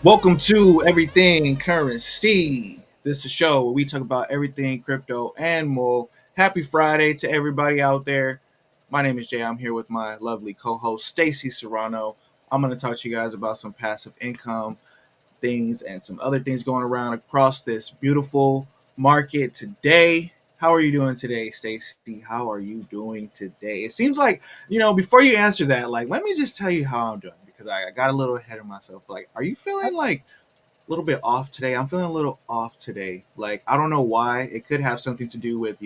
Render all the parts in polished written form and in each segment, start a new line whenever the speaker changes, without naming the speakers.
Welcome to Everything Currency. This is a show where we talk about everything crypto and more. Happy Friday to everybody out there. My name is Jay. I'm here with my lovely co-host Stacy Serrano. I'm going to talk to you guys about some passive income things and some other things going around across this beautiful market today. How are you doing today, Stacy? How are you doing today? It seems like, before you answer that, like, let me just tell you how I'm doing because I got a little ahead of myself. Like, are you feeling like a little bit off today? I'm feeling a little off today. Like, I don't know why. It could have something to do with,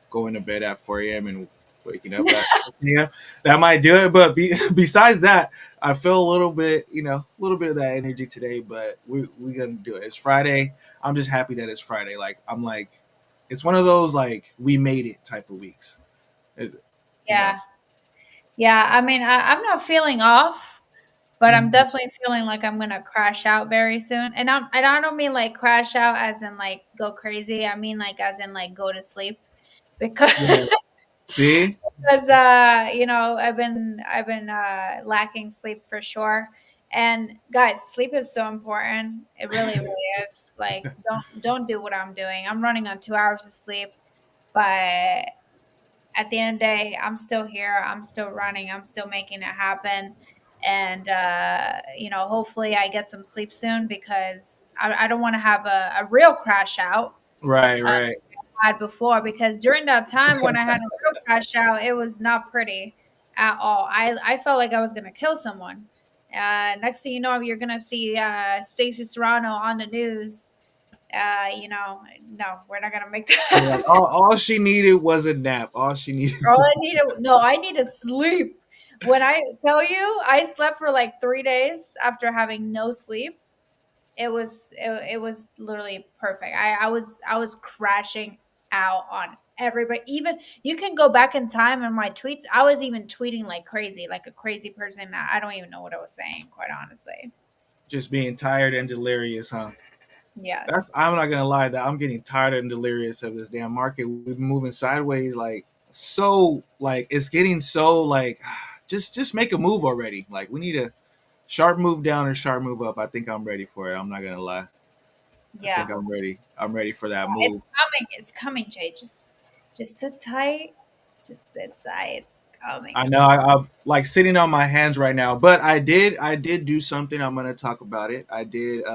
going to bed at 4 a.m. and waking up at 6 a.m. That might do it. But besides that, I feel a little bit, a little bit of that energy today. But we're going to do it. It's Friday. I'm just happy that it's Friday. I'm like, it's one of those, like, we made it type of weeks. Is it? You know?
Yeah. Yeah. I'm not feeling off, but I'm
Mhm.
definitely feeling like I'm gonna crash out very soon. And I don't mean like crash out as in like go crazy. I mean like as in like go to sleep because
Yeah. See?
I've been lacking sleep for sure. And guys, sleep is so important. It really, really is. Like don't do what I'm doing. I'm running on 2 hours of sleep, but at the end of the day, I'm still here. I'm still running. I'm still making it happen. And, hopefully I get some sleep soon because I don't want to have a real crash out
Right,
like
right.
I had before. Because during that time when I had a real crash out, it was not pretty at all. I felt like I was going to kill someone. Next thing you know, you're going to see Stacy Serrano on the news. No, we're not going to make
You're like,
that.
all she needed was a nap. All she needed
All
was
I needed no, I needed sleep. When I tell you I slept for like 3 days after having no sleep, it was literally perfect. I was crashing out on everybody. Even you can go back in time in my tweets. I was even tweeting like crazy, like a crazy person. I don't even know what I was saying, quite honestly.
just being tired and delirious, huh? That's
Yes.
I'm not gonna lie that I'm getting tired and delirious of this damn market. We've been moving sideways like it's getting so like just make a move already. Like we need a sharp move down or sharp move up. I think I'm ready for it. I'm not gonna lie. I think
Yeah.
I'm ready. I'm ready for that
It's
move.
coming. It's coming, Jay. Just sit tight. Just sit tight. It's coming.
I know I'm like sitting on my hands right now, but I did do something. I'm gonna talk about it. I did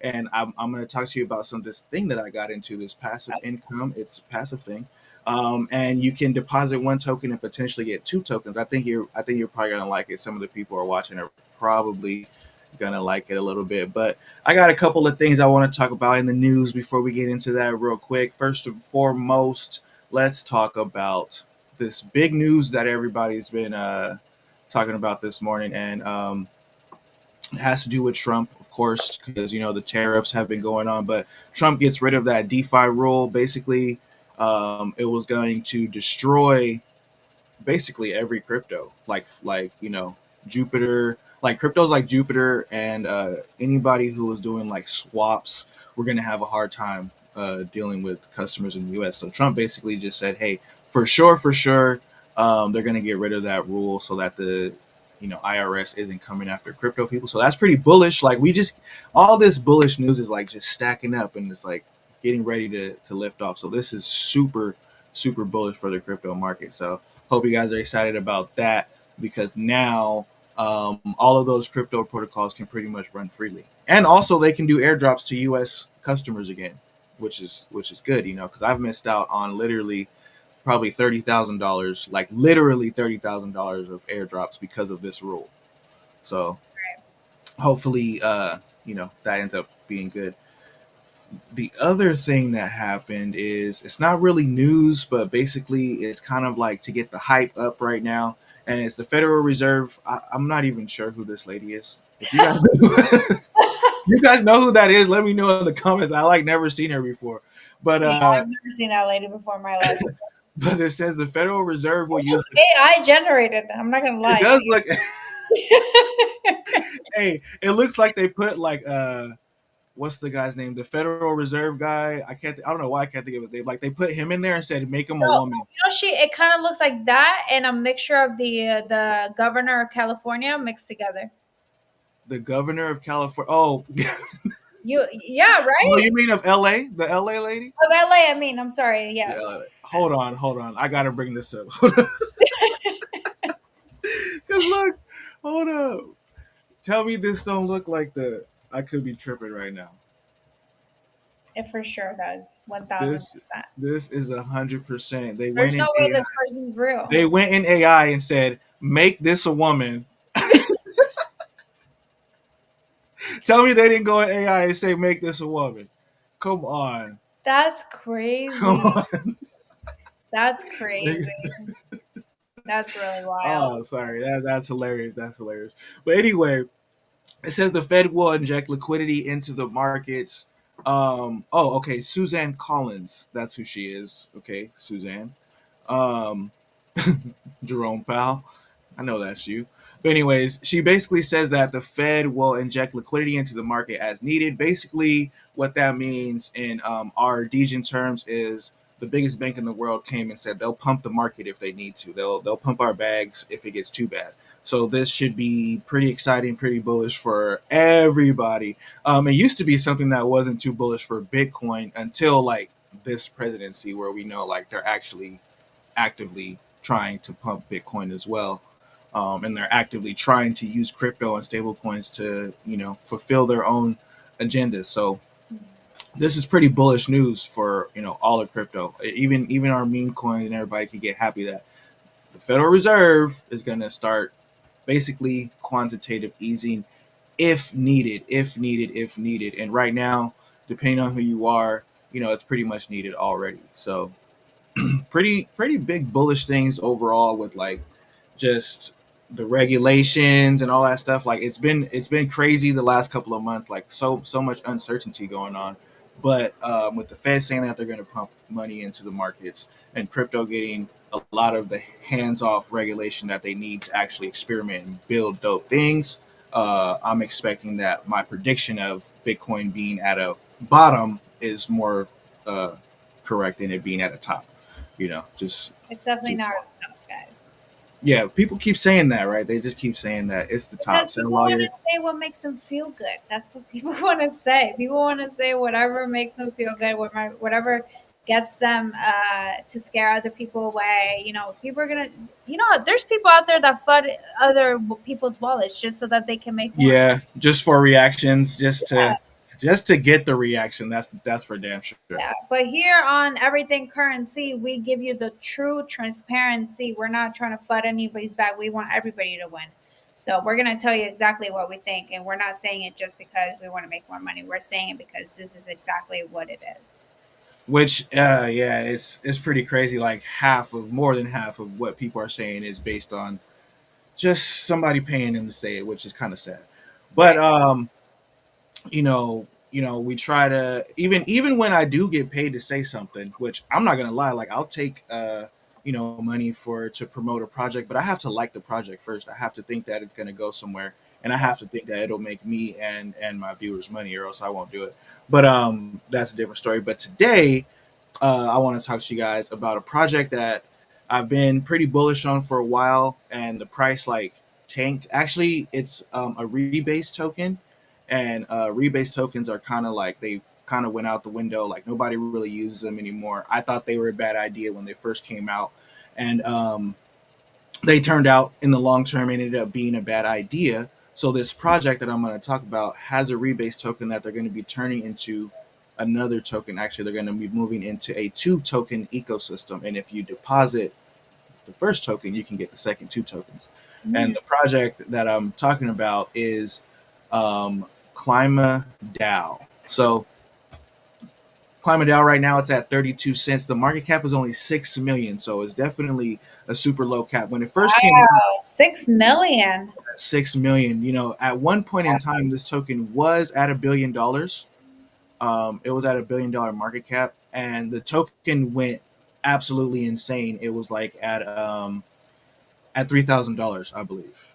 and I'm gonna talk to you about this thing that I got into, this passive income. It's a passive thing. And you can deposit one token and potentially get two tokens. I think you're probably gonna like it. Some of the people who are watching are probably gonna like it a little bit. But I got a couple of things I want to talk about in the news before we get into that real quick. First and foremost, let's talk about this big news that everybody's been talking about this morning, and it has to do with Trump, of course, because the tariffs have been going on. But Trump gets rid of that DeFi rule. Basically, it was going to destroy basically every crypto, like Jupiter, like cryptos like Jupiter, and anybody who was doing like swaps. We're gonna have a hard time dealing with customers in the U.S. So Trump basically just said, "Hey, for sure, they're gonna get rid of that rule so that the IRS isn't coming after crypto people." So that's pretty bullish. Like we just all this bullish news is like just stacking up, and it's like getting ready to lift off. So this is super bullish for the crypto market. So hope you guys are excited about that because now all of those crypto protocols can pretty much run freely, and also they can do airdrops to U.S. customers again, which is good, because I've missed out on literally probably $30,000, like literally $30,000 of airdrops because of this rule. So hopefully, that ends up being good. The other thing that happened is it's not really news, but basically it's kind of like to get the hype up right now. And it's the Federal Reserve. I'm not even sure who this lady is. If you guys, you guys know who that is, let me know in the comments. I like never seen her before, but
Yeah, I've never seen that lady before in my life.
but it says the Federal Reserve will
It
use.
looks AI generated. I'm not gonna
It
lie
does
to you.
look. Hey, it looks like they put like what's the guy's name? The Federal Reserve guy. I don't know why I can't think of his name. Like they put him in there and said make him a
No,
woman.
she. It kind of looks like that and a mixture of the governor of California mixed together.
The governor of California. Oh,
Yeah,
oh,
right?
you mean of LA? The LA lady?
Of LA, I mean, I'm sorry.
The
Yeah.
LA. Hold on. I gotta bring this up. Cause look, hold up. Tell me this don't look like the. I could be tripping right now.
It for sure does.
This
1000%.
this is 100%. They went
There's
in
no way
AI.
this person's real.
They went in AI and said, "Make this a woman." Tell me they didn't go in AI and say, "Make this a woman." Come on,
That's
come
crazy.
on.
That's crazy. That's really wild.
Oh, sorry. That's hilarious. That's hilarious. But anyway, it says the Fed will inject liquidity into the markets. Oh, okay. Suzanne Collins. That's who she is. Okay, Suzanne. Um, Jerome Powell. I know that's you. But anyways, she basically says that the Fed will inject liquidity into the market as needed. Basically, what that means in our Dejan terms is the biggest bank in the world came and said they'll pump the market if they need to. They'll pump our bags if it gets too bad. So this should be pretty exciting, pretty bullish for everybody. It used to be something that wasn't too bullish for Bitcoin until like this presidency, where we know like they're actually actively trying to pump Bitcoin as well. And they're actively trying to use crypto and stablecoins to, fulfill their own agendas. So this is pretty bullish news for all of crypto. Even our meme coins and everybody can get happy that the Federal Reserve is going to start basically quantitative easing if needed, if needed, if needed. And right now, depending on who you are, it's pretty much needed already. So pretty big bullish things overall with like just the regulations and all that stuff. Like it's been crazy the last couple of months, like so much uncertainty going on. But with the Fed saying that they're going to pump money into the markets and crypto getting a lot of the hands-off regulation that they need to actually experiment and build dope things, I'm expecting that my prediction of Bitcoin being at a bottom is more uh, correct than it being at a top. Just
It's definitely
just
not enough, guys.
yeah, people keep saying that, right? They just keep saying that it's the
Because
top. Sell
people
all
want
your
to say what makes them feel good. That's what people want to say. People want to say whatever makes them feel good, whatever gets them to scare other people away. People are gonna. There's people out there that flood other people's wallets just so that they can make more.
yeah, just for reactions, just
Yeah,
to get the reaction. That's for damn sure.
yeah. But here on Everything Currency, we give you the true transparency. We're not trying to flood anybody's bag. We want everybody to win. So we're going to tell you exactly what we think. And we're not saying it just because we want to make more money. We're saying it because this is exactly what it is.
Which yeah, it's pretty crazy. Like more than half of what people are saying is based on just somebody paying them to say it, which is kind of sad. But
Right.
we try to, even when I do get paid to say something, which I'm not gonna lie, like I'll take money for to promote a project, but I have to like the project first. I have to think that it's gonna go somewhere, and I have to think that it'll make me and my viewers money, or else I won't do it. But that's a different story. But today, I want to talk to you guys about a project that I've been pretty bullish on for a while, and the price like tanked. Actually, it's a rebase token, and rebase tokens are kind of like they kind of went out the window. Like nobody really uses them anymore. I thought they were a bad idea when they first came out, and they turned out in the long term ended up being a bad idea. So this project that I'm going to talk about has a rebase token that they're going to be turning into another token. Actually, they're going to be moving into a two token ecosystem, and if you deposit the first token, you can get the second two tokens. And
Mm.
the project that I'm talking about is Clima DAO. So Clima DAO right now it's at 32 cents. The market cap is only 6 million, so it's definitely a super low cap. When it first came out,
Wow. 6 million.
6 million. At one point in time, this token was at $1 billion. It was at $1 billion market cap, and the token went absolutely insane. It was like at $3,000, I believe.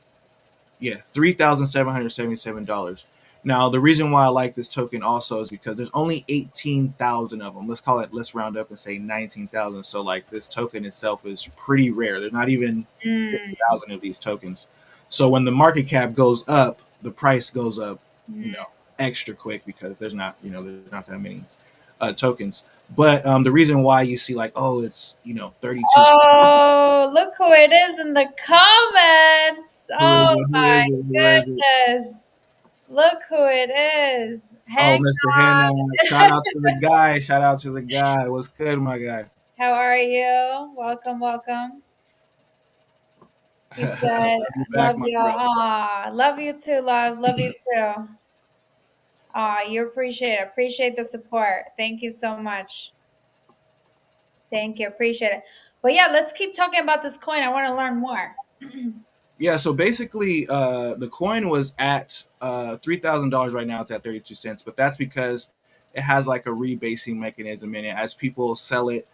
Yeah, $3,777. Now, the reason why I like this token also is because there's only 18,000 of them. Let's round up and say 19,000. So, like, this token itself is pretty rare. There's not even
Mm.
50,000 of these tokens. So, when the market cap goes up, the price goes up, you
Mm.
know, extra quick because there's not that many tokens. But the reason why you see like, oh, it's 32 cents.
Oh, look who it is in the comments.
Who
Oh
is it? Who
my
is it? Who is it?
goodness. Look who it is.
Oh,
Hang
Mr. Hannah.
on.
Shout out to the guy. Shout out to the guy. What's good, my guy?
How are you? Welcome, welcome. He said,
Love you back,
love
my
y'all.
brother.
Aw, love you too, love. Love you too. Aw, you appreciate it. Appreciate the support. Thank you so much. Thank you. Appreciate it. But yeah, let's keep talking about this coin. I want to learn more.
Yeah, so basically, the coin was at $3,000 right now. It's at 32 cents, but that's because it has like a rebasing mechanism in it. As people sell it,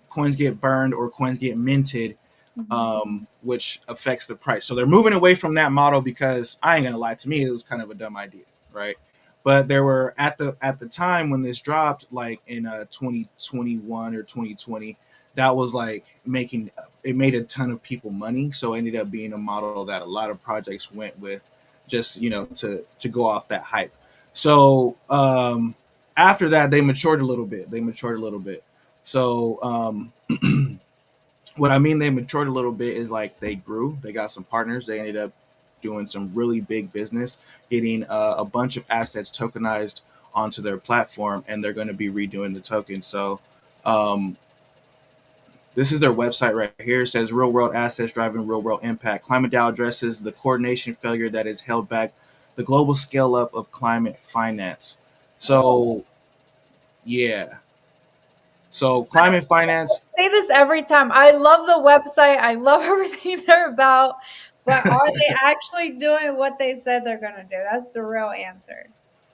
coins get burned or coins get minted,
Mhm.
which affects the price. So they're moving away from that model because I ain't gonna lie, to me it was kind of a dumb idea, right? But there were at the time when this dropped, like in 2021 or 2020, that was like making it made a ton of people money. So it ended up being a model that a lot of projects went with, just to go off that hype. So after that, they matured a little bit. So what I mean they matured a little bit is like they grew, they got some partners, they ended up doing some really big business, getting a bunch of assets tokenized onto their platform, and they're going to be redoing the token. So um, this is their website right here. It says real world assets driving real world impact. Climate DAO addresses the coordination failure that has held back the global scale up of climate finance.
Oh.
So yeah, so climate finance.
Say this every time. I love the website. I love everything they're about. But are they actually doing what they said they're going to do? That's the real answer.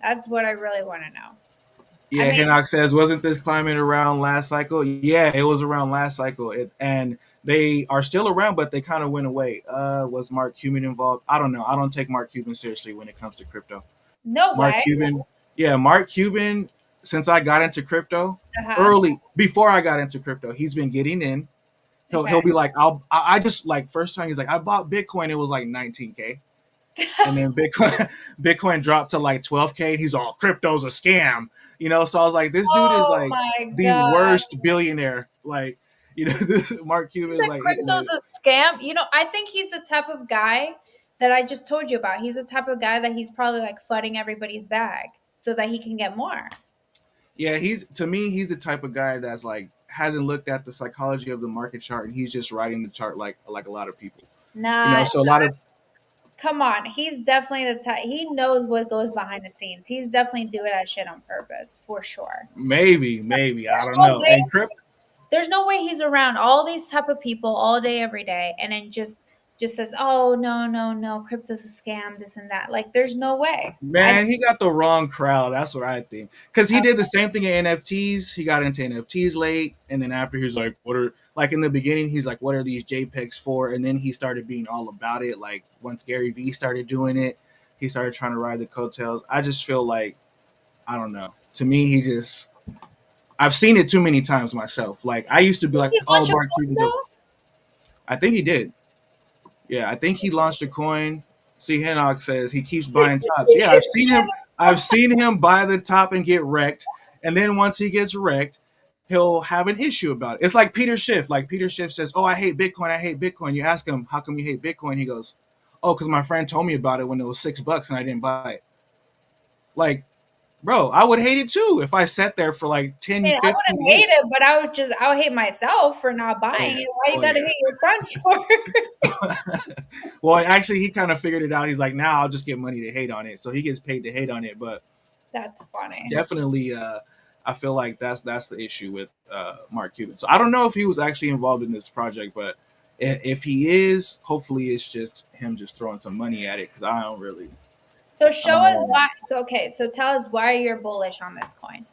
That's what I really want to know. I
Yeah,
mean,
Hinnock says, wasn't this climate around last cycle? Yeah, it was around last cycle. And they are still around, but they kind of went away. Was Mark Cuban involved? I don't know. I don't take Mark Cuban seriously when it comes to crypto.
no
Mark
way.
Cuban, yeah, Mark Cuban, since I got into crypto,
Uh-huh.
early, before I got into crypto, he's been getting in. He'll
Okay.
be like, I just like, first time he's like, I bought Bitcoin, it was like 19K. And then Bitcoin dropped to like 12K, and he's all, crypto's a scam, So I was like, this dude is
Oh
like
my
the
God.
worst billionaire. Like, this Mark
He
Cuban is
said
like hitting
crypto's
it.
a scam. I think he's the type of guy that I just told you about. He's the type of guy that he's probably like flooding everybody's bag so that he can get more.
Yeah, he's the type of guy that's like hasn't looked at the psychology of the market chart, and he's just riding the chart like a lot of people.
Nah,
So a lot of
come on. He's definitely the type. He knows what goes behind the scenes. He's definitely doing that shit on purpose for sure.
maybe I
There's
don't
no
know.
way.
And crypto.
There's no way he's around all these type of people all day, every day, and then just says, "Oh no, no, no, crypto's a scam, this and that." Like, there's no way. I
Man, he got the wrong crowd. That's what I think. Because he
uh,
did the same thing in NFTs. He got into NFTs late, and then after he's like, "What are like in the beginning?" He's like, "What are these JPEGs for?" And then he started being all about it. Like once Gary Vee started doing it, he started trying to ride the coattails. I just feel like I don't know. To me, I've seen it too many times myself. Like I used to be like,
he
"Oh,
launched a
Mark Cuban's a."
coin
I think he did. Yeah, I think he launched a coin. See, Hanok says he keeps
though.
buying tops. Yeah, I've seen him. I've seen him buy the top and get wrecked, and then once he gets wrecked, he'll have an issue about it. It's like Peter Schiff. Like Peter Schiff says, "Oh, I hate Bitcoin. I hate Bitcoin." You ask him, "How come you hate Bitcoin?" He goes, "Oh, because my friend told me about it when it was $6 and I didn't buy it." Like, bro, I would hate it too if I sat there for like
I
10,
mean, I
15
wouldn't hate
years.
it, but I would hate myself for not
Oh
buying
yeah.
it. Why you
Oh
gotta
yeah.
hate your friend for?
Well, actually, he kind of figured it out. He's like, now I'll just get money to hate on it. So he gets paid to hate on it. But
That's funny.
definitely, I feel like that's the issue with Mark Cuban. So I don't know if he was actually involved in this project, but if he is, hopefully it's just him just throwing some money at it because
So
I
show
don't
us
really.
why. So okay, so tell us why you're bullish on this coin.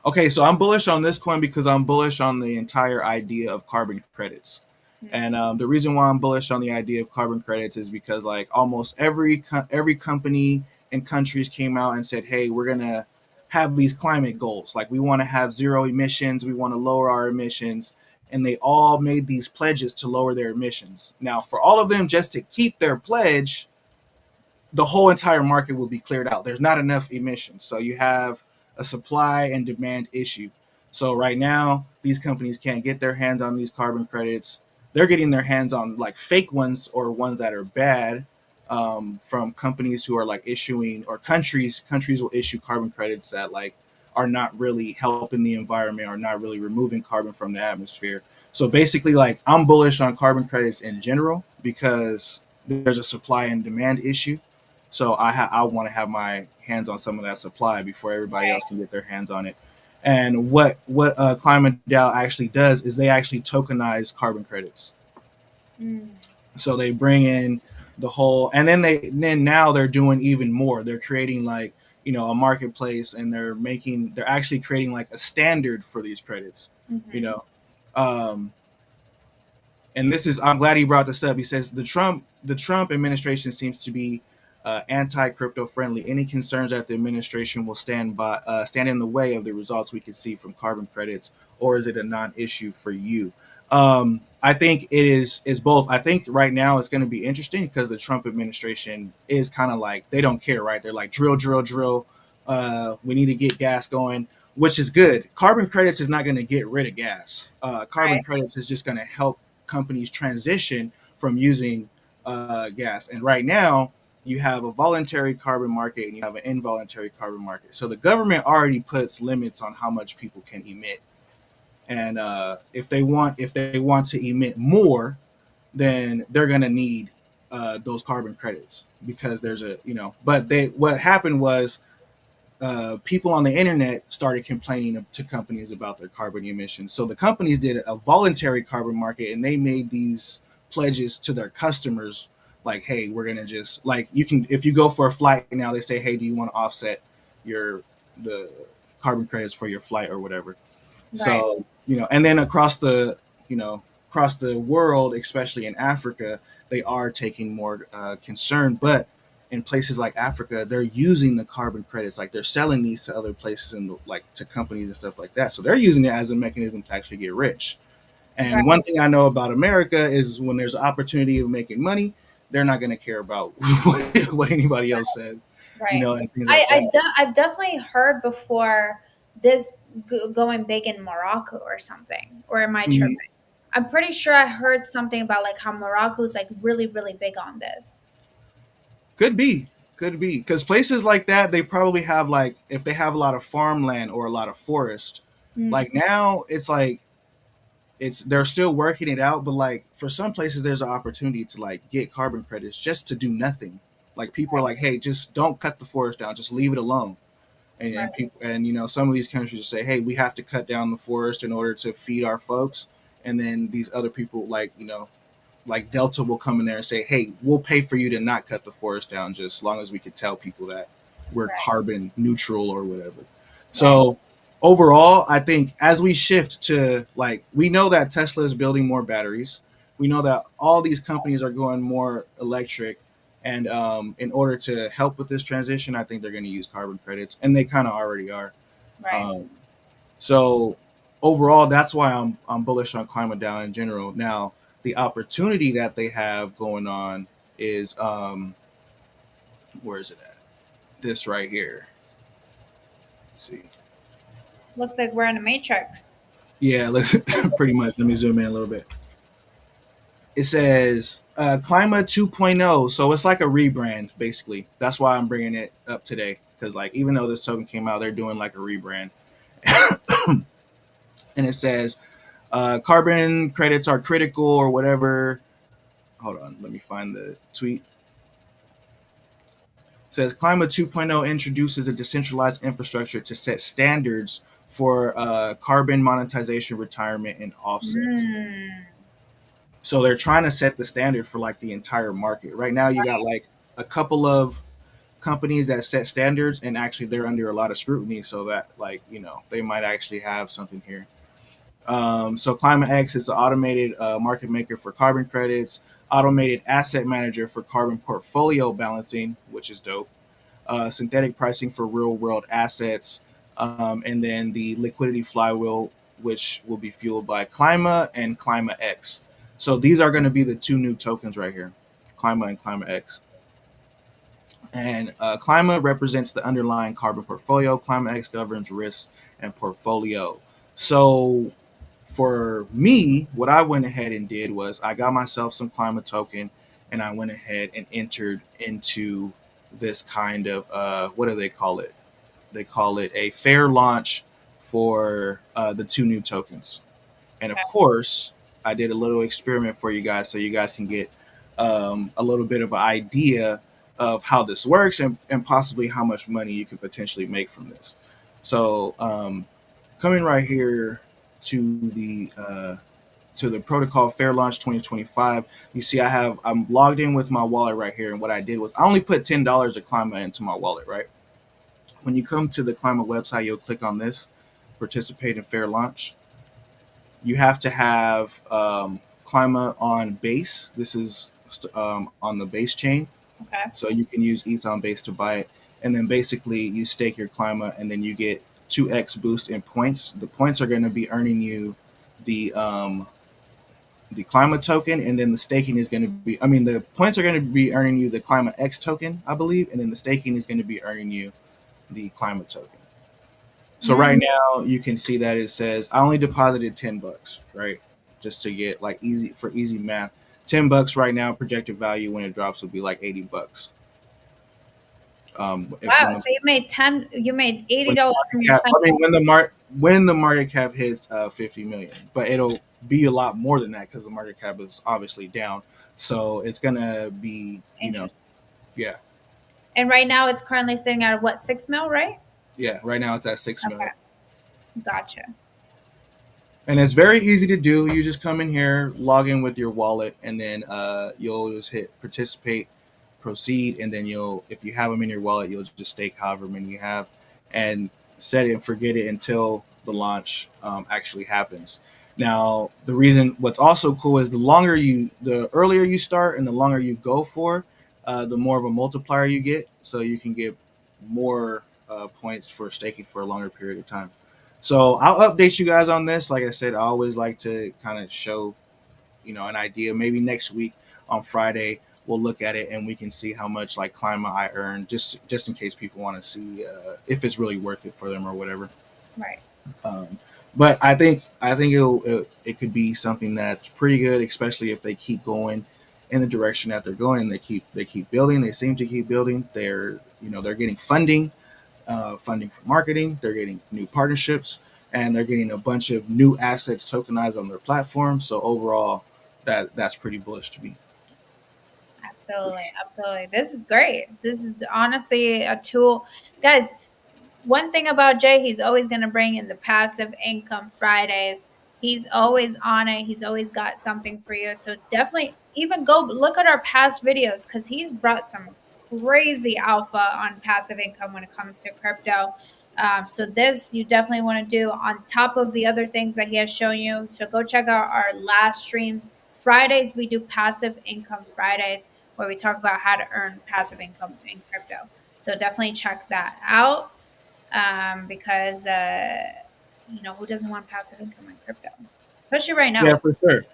Okay, so I'm bullish on this coin because I'm bullish on the entire idea of carbon credits. And
Hmm.
the reason why I'm bullish on the idea of carbon credits is because like almost every company and countries came out and said, "Hey, we're gonna have these climate goals. Like we want to have zero emissions. We want to lower our emissions." And they all made these pledges to lower their emissions. Now, for all of them just to keep their pledge, the whole entire market will be cleared out. There's not enough emissions. So you have a supply and demand issue. So right now, these companies can't get their hands on these carbon credits. They're getting their hands on like fake ones or ones that are bad from companies who are like issuing, or countries will issue carbon credits that like are not really helping the environment, or not really removing carbon from the atmosphere. So basically, like I'm bullish on carbon credits in general because there's a supply and demand issue. So I want to have my hands on some of that supply before everybody else
Right.
can get their hands on it. And what Climate DAO actually does is they actually tokenize carbon credits.
Mm.
So they bring in the whole, and then now they're doing even more. They're creating like a marketplace, and they're actually creating like a standard for these credits. You
Mm-hmm.
know, um, and this is, I'm glad he brought this up. He says the Trump administration seems to be anti-crypto friendly. Any concerns that the administration will stand in the way of the results we can see from carbon credits, or is it a non-issue for you? I think it is both. I think right now it's going to be interesting because the Trump administration is kind of like, they don't care, right? They're like, drill, drill, drill. We need to get gas going, which is good. Carbon credits is not going to get rid of gas. Carbon
Right.
credits is just going to help companies transition from using gas. And right now, you have a voluntary carbon market and you have an involuntary carbon market. So the government already puts limits on how much people can emit. And if they want to emit more, then they're going to need those carbon credits, because there's a But what happened was people on the internet started complaining to companies about their carbon emissions. So the companies did a voluntary carbon market, and they made these pledges to their customers, like, "Hey, we're gonna just like you can if you go for a flight now, they say, hey, do you want to offset your the carbon credits for your flight or whatever."
Right.
So and then across the world, especially in Africa, they are taking more concern. But in places like Africa, they're using the carbon credits, like they're selling these to other places and like to companies and stuff like that. So they're using it as a mechanism to actually get rich. And
Right.
one thing I know about America is when there's opportunity of making money, they're not going to care about what anybody else says,
Right.
and things like that.
I've definitely heard before this going big in Morocco or something. Or am I tripping?
Mhm.
I'm pretty sure I heard something about like how Morocco is like really, really big on this.
Could be, could be, because places like that, they probably have like, if they have a lot of farmland or a lot of forest.
Mm.
Like now, it's like they're still working it out, but like for some places, there's an opportunity to like get carbon credits just to do nothing. Like people are like, hey, just don't cut the forest down, just leave it alone. And
Right.
people, and some of these countries say, hey, we have to cut down the forest in order to feed our folks. And then these other people, like Delta, will come in there and say, "Hey, we'll pay for you to not cut the forest down, just as long as we could tell people that we're
Right.
carbon neutral or whatever."
Right.
So overall, I think as we shift to, like, we know that Tesla is building more batteries. We know that all these companies are going more electric, and in order to help with this transition, I think they're going to use carbon credits, and they kind of already are.
Right.
Um, so overall, that's why I'm bullish on climate down in general. Now, the opportunity that they have going on is where is it at? This right here. Let's see.
Looks like we're in a matrix.
Yeah, pretty much. Let me zoom in a little bit. It says Climate 2.0, so it's like a rebrand basically. That's why I'm bringing it up today, because like even though this token came out, they're doing like a rebrand. And it says carbon credits are critical or whatever. Hold on, let me find the tweet. It says Climate 2.0 introduces a decentralized infrastructure to set standards for carbon monetization, retirement, and offsets.
Mm.
So they're trying to set the standard for like the entire market. Right now, you got like a couple of companies that set standards, and actually they're under a lot of scrutiny. So that, like, they might actually have something here. So ClimateX is an automated market maker for carbon credits, automated asset manager for carbon portfolio balancing, which is dope, synthetic pricing for real world assets, and then the liquidity flywheel, which will be fueled by Clima and ClimateX. So these are going to be the two new tokens right here, Clima and ClimateX. And Clima represents the underlying carbon portfolio. Climate X governs risk and portfolio. So for me, what I went ahead and did was I got myself some Clima token, and I went ahead and entered into this kind of what do they call it? They call it a fair launch for the two new tokens. And of course, I did a little experiment for you guys so you guys can get a little bit of an idea of how this works, and possibly how much money you could potentially make from this. So, coming right here to the protocol Fair Launch 2025, you see I'm logged in with my wallet right here, and what I did was I only put $10 of Climate into my wallet, right? When you come to the Climate website, you'll click on this, participate in Fair Launch. You have to have Clima on base. This is on the base chain.
Okay.
So you can use ETH on base to buy it. And then basically you stake your Clima, and then you get 2x boost in points. The points are going to be earning you the Clima token, and then the staking is going to be, I mean, the points are going to be earning you the Clima X token, I believe, and then the staking is going to be earning you the Clima token. So right now you can see that it says I only deposited $10, right? Just to get like easy math. $10 right now, projected value when it drops will be like $80.
Wow. So you made $80 from your
I mean,
$10.
when the market cap hits 50 million, but it'll be a lot more than that because the market cap is obviously down. So it's gonna be,
Interesting.
yeah,
And right now it's currently sitting at what, 6 mil, right?
yeah. Right now it's at 6 mil.
Okay. Gotcha.
And it's very easy to do. You just come in here, log in with your wallet, and then you'll just hit participate, proceed, and then if you have them in your wallet, you'll just stake however many you have, and set it and forget it until the launch actually happens. Now, what's also cool is the earlier you start and the longer you go for, the more of a multiplier you get. So you can get more points for staking for a longer period of time. So I'll update you guys on this. Like I said, I always like to kind of show, an idea. Maybe next week on Friday we'll look at it and we can see how much like Clima I earn, just in case people want to see if it's really worth it for them or whatever.
Right.
But I think it could be something that's pretty good, especially if they keep going in the direction that they're going, and they keep building. They seem to keep building. They're getting funding for marketing. They're getting new partnerships, and they're getting a bunch of new assets tokenized on their platform. So overall, that's pretty bullish to me.
Absolutely. Absolutely. This is great. This is honestly a tool. Guys, one thing about Jay, he's always going to bring in the passive income Fridays. He's always on it. He's always got something for you. So definitely even go look at our past videos because he's brought some crazy alpha on passive income when it comes to crypto. So this you definitely want to do on top of the other things that he has shown you. So go check out our last streams. Fridays, we do passive income Fridays where we talk about how to earn passive income in crypto. So definitely check that out because who doesn't want passive income in crypto, especially right now
Yeah,
with
for sure.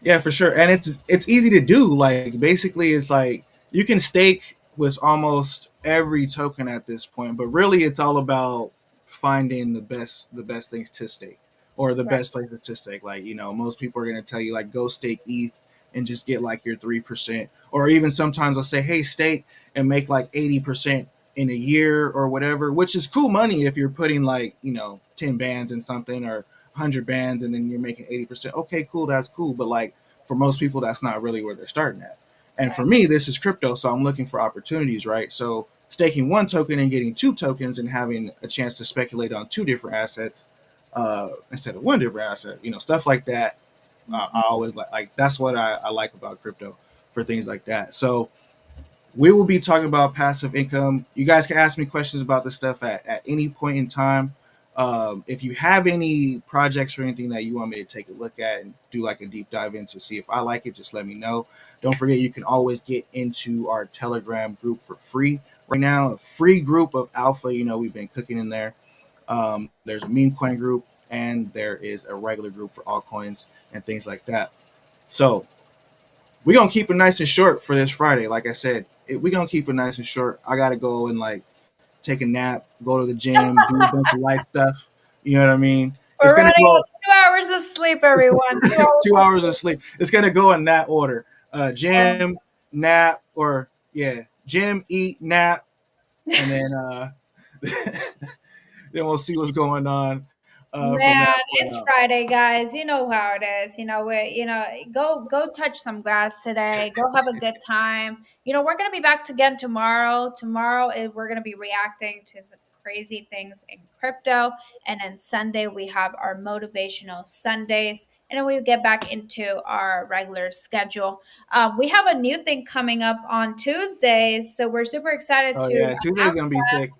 Yeah, for sure. And it's easy to do. Like basically it's like you can stake with almost every token at this point, but really it's all about finding the best things to stake, or the
right,
best places to stake. Like, most people are going to tell you like go stake ETH and just get like your 3%, or even sometimes I'll say, "Hey, stake and make like 80% in a year or whatever," which is cool money if you're putting like, 10 bands in something, or 100 bands, and then you're making 80%. Okay, cool, that's cool. But like for most people, that's not really where they're starting at. And
right,
for me, this is crypto, so I'm looking for opportunities, right? So staking one token and getting two tokens and having a chance to speculate on two different assets instead of one different asset, stuff like that. I always like that's what I like about crypto for things like that. So we will be talking about passive income. You guys can ask me questions about this stuff at any point in time. If you have any projects or anything that you want me to take a look at and do like a deep dive into, see if I like it, just let me know. Don't forget, you can always get into our Telegram group for free right now. A free group of alpha. We've been cooking in there. There's a meme coin group, and there is a regular group for altcoins and things like that. So we're gonna keep it nice and short for this Friday. Like I said, We're gonna keep it nice and short. I gotta go and like take a nap, go to the gym, do a bunch of life stuff. You know what I mean? It's
We're
gonna
running
go
on 2 hours of sleep, everyone. 2 hours
two
of
hours of
sleep.
sleep. It's gonna go in that order.
Oh,
Gym, nap, or yeah, gym, eat, nap, and then then we'll see what's going on from
man,
that point
it's
out.
Friday, guys. You know how it is. Go touch some grass today. Go have a good time. We're gonna be back again tomorrow. Tomorrow we're gonna be reacting to some crazy things in crypto, and then Sunday we have our motivational Sundays, and then we get back into our regular schedule. We have a new thing coming up on Tuesdays, so we're super excited
Oh
to
yeah, Tuesday's
announce
gonna be sick.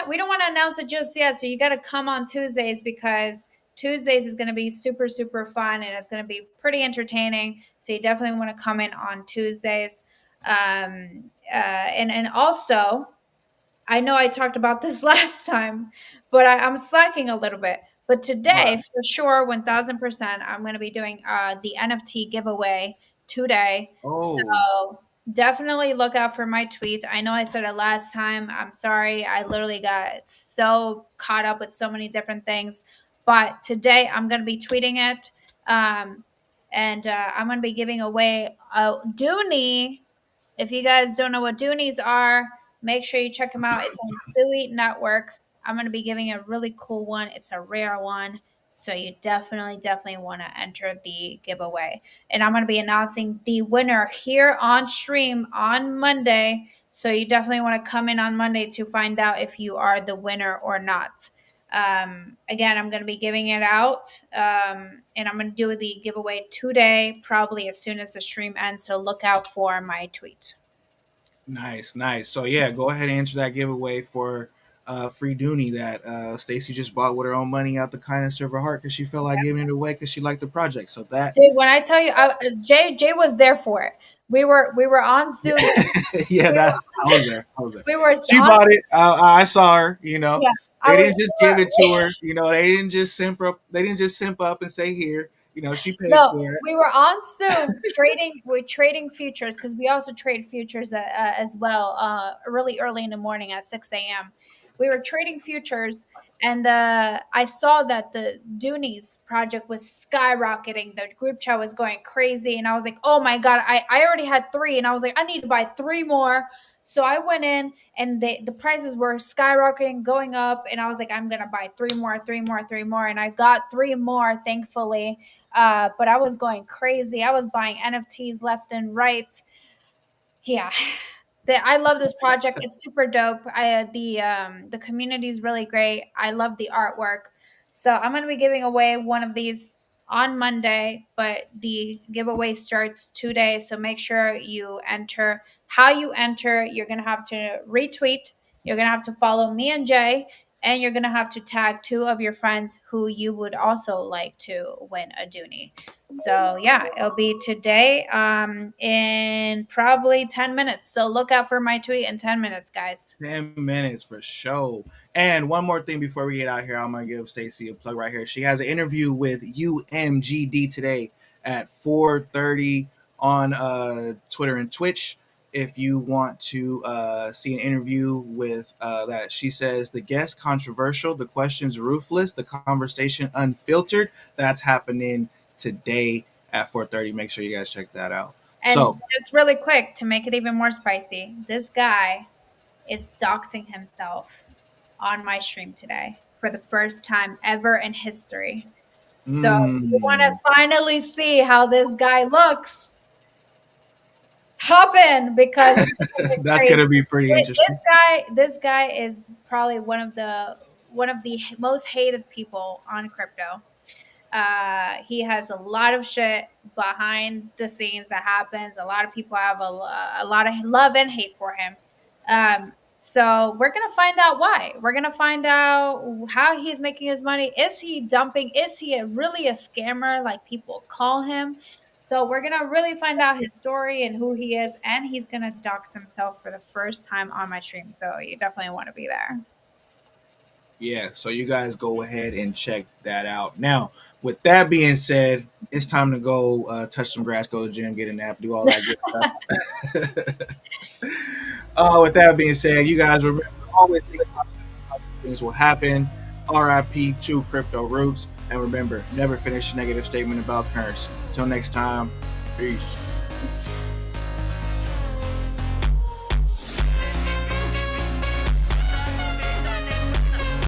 we don't want to announce it just yet, so you got to come on Tuesdays because Tuesdays is going to be super super fun and it's going to be pretty entertaining. So you definitely want to come in on Tuesdays. And also, I know I talked about this last time, but I'm slacking a little bit. But
But
today, for sure, 1000%, I'm going to be doing the NFT giveaway today.
oh,
So definitely look out for my tweets. I know I said it last time. I'm sorry. I literally got so caught up with so many different things. But today, I'm going to be tweeting it. Um, and I'm going to be giving away a Dooney. If you guys don't know what Doonies are, make sure you check them out. It's on Sui Network. I'm going to be giving a really cool one. It's a rare one. So you definitely want to enter the giveaway. And I'm going to be announcing the winner here on stream on Monday. So you definitely want to come in on Monday to find out if you are the winner or not. Again, I'm going to be giving it out, and I'm going to do the giveaway today, probably as soon as the stream ends. So look out for my tweet.
nice, nice. So yeah, go ahead and enter that giveaway for free Dooney that Stacy just bought with her own money out the kindness of her heart because she felt like giving it away because she liked the project. So that,
Dude, when I tell you, Jay was there for it. We were on Zoom.
yeah,
We
that I
were
was there. I was there.
we were
She
on.
bought it. I saw her. You know,
Yeah, I
they
was.
didn't just give it to her. You know, they didn't just simp up. They didn't just simp up and say here. You know, she paid
No,
for it.
we were on Zoom trading. We're trading futures because we also trade futures as well. Really early in the morning at 6 a.m. We were trading futures, and I saw that the Doonies project was skyrocketing. The group chat was going crazy, and I was like, "Oh my god!" I already had three, and I was like, "I need to buy three more." So I went in, and the prices were skyrocketing, going up, and I was like, "I'm gonna buy three more, three more, three more," and I got three more, thankfully. But I was going crazy. I was buying NFTs left and right. Yeah. I love this project. It's super dope. The community is really great. I love the artwork. So I'm gonna be giving away one of these on Monday, but the giveaway starts today. So make sure you enter. How you enter, you're gonna have to retweet. You're gonna have to follow me and Jay, and you're gonna have to tag two of your friends who you would also like to win a Dooney. So yeah, it'll be today in probably 10 minutes. So look out for my tweet in 10 minutes, guys.
10 minutes for sure. And one more thing before we get out here, I'm gonna give Stacy a plug right here. She has an interview with UMGD today at 4:30 on Twitter and Twitch. If you want to see an interview with that, she says the guest controversial, the questions ruthless, the conversation unfiltered. That's happening today at 4:30. Make sure you guys check that out.
And
So
just really quick to make it even more spicy, this guy is doxing himself on my stream today for the first time ever in history. So if you want
mm,
to finally see how this guy looks, hop in because it's gonna get
that's
crazy.
gonna be pretty interesting.
This guy is probably one of the most hated people on crypto. He has a lot of shit behind the scenes that happens. A lot of people have a lot of love and hate for him. So we're gonna find out why. We're gonna find out how he's making his money. Is he dumping? Is he really a scammer like people call him? So we're gonna really find out his story and who he is, and he's gonna dox himself for the first time on my stream. So you definitely want to be there.
Yeah, so you guys go ahead and check that out. Now, with that being said, it's time to go touch some grass, go to the gym, get a nap, do all that good stuff. With that being said, you guys remember, always think about how things will happen. RIP to crypto roots. And remember, never finish a negative statement about currency. Until next time, peace.